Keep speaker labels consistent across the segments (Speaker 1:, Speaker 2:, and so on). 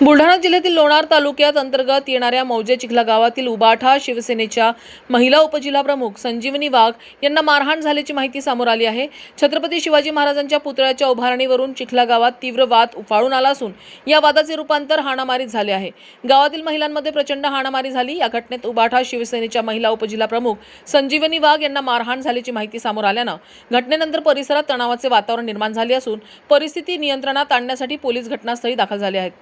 Speaker 1: बुलढाणा जिल्ह्यातील लोणार तालुक्यात अंतर्गत येणाऱ्या मौजे चिखला गावातील उबाठा शिवसेनेच्या महिला उपजिल्हाप्रमुख संजीवनी वाघ यांना मारहाण झाल्याची माहिती समोर आली आहे। छत्रपती शिवाजी महाराजांच्या पुतळ्याच्या उभारणीवरून चिखला गावात तीव्र वाद उफाळून आला असून या वादाचे रूपांतर हाणामारीत झाले आहे। गावातील महिलांमध्ये प्रचंड हाणामारी झाली। या घटनेत उबाठा शिवसेनेच्या महिला उपजिल्हाप्रमुख संजीवनी वाघ यांना मारहाण झाल्याची माहिती समोर आल्यानं घटनेनंतर परिसरात तणावाचे वातावरण निर्माण झाले असून परिस्थिती नियंत्रणात आणण्यासाठी पोलीस घटनास्थळी दाखल झाले आहेत।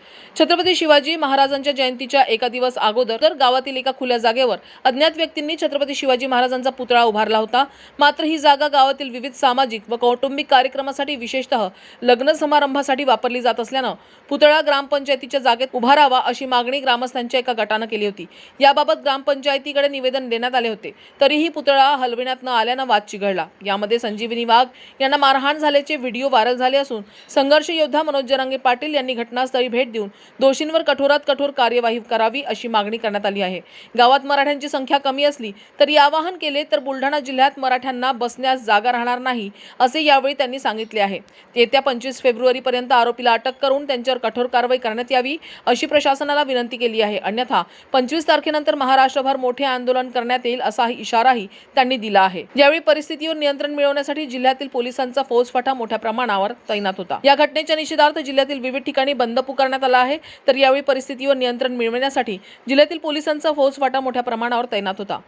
Speaker 1: छत्रपती शिवाजी महाराजांच्या जयंतीच्या एका दिवस अगोदर गावातील एका खुल्या जागेवर अज्ञात व्यक्तींनी छत्रपती शिवाजी महाराजांचा पुतळा उभारला होता। मात्र ही जागा गावातील विविध सामाजिक व कौटुंबिक कार्यक्रमासाठी विशेषतः लग्न समारंभासाठी वापरली जात असल्यानं पुतळा ग्रामपंचायतीच्या जागेत उभारावा अशी मागणी ग्रामस्थांच्या एका गटाने केली होती। याबाबत ग्रामपंचायतीकडे निवेदन देण्यात आले होते, तरीही पुतळा हलविण्यात न आल्यानं वाद चिघळला। यामध्ये संजीवनी वाघ यांना मारहाण झाल्याचे व्हिडिओ व्हायरल झाले असून संघर्ष योद्धा मनोज जरांगे पाटील यांनी घटनास्थळी भेट देऊन दोषींवर कठोरात कठोर कार्यवाही करावी अशी मागणी करण्यात आली आहे। गावात मराठ्यांची संख्या कमी असली तरी आवाहन केले तर बुलढाणा जिल्ह्यात मराठ्यांना बसण्यास जागा राहणार नाही असे यावेळी त्यांनी सांगितले आहे। येत्या 25 फेब्रुवारी पर्यंत आरोपीला अटक करून त्यांच्यावर कठोर कारवाई करण्यात यावी अशी प्रशासनाला विनंती केली आहे। अन्यथा 25 तारखेनंतर महाराष्ट्रभर मोठे आंदोलन करण्यात येईल असा इशाराही त्यांनी दिला आहे। यावेळी परिस्थितीवर नियंत्रण मिळवण्यासाठी जिल्ह्यातील पोलिसांचा फौजफाटा मोठ्या प्रमाणावर तैनात होता। या घटनेच्या निषेधार्थ जिल्ह्यातील विविध ठिकाणी बंद पुकारण्यात आला आहे। तर यावेळी परिस्थितीवर नियंत्रण मिळवण्यासाठी जिल्ह्यातील पोलिसांचा फौजफाटा मोठ्या प्रमाणावर तैनात होता।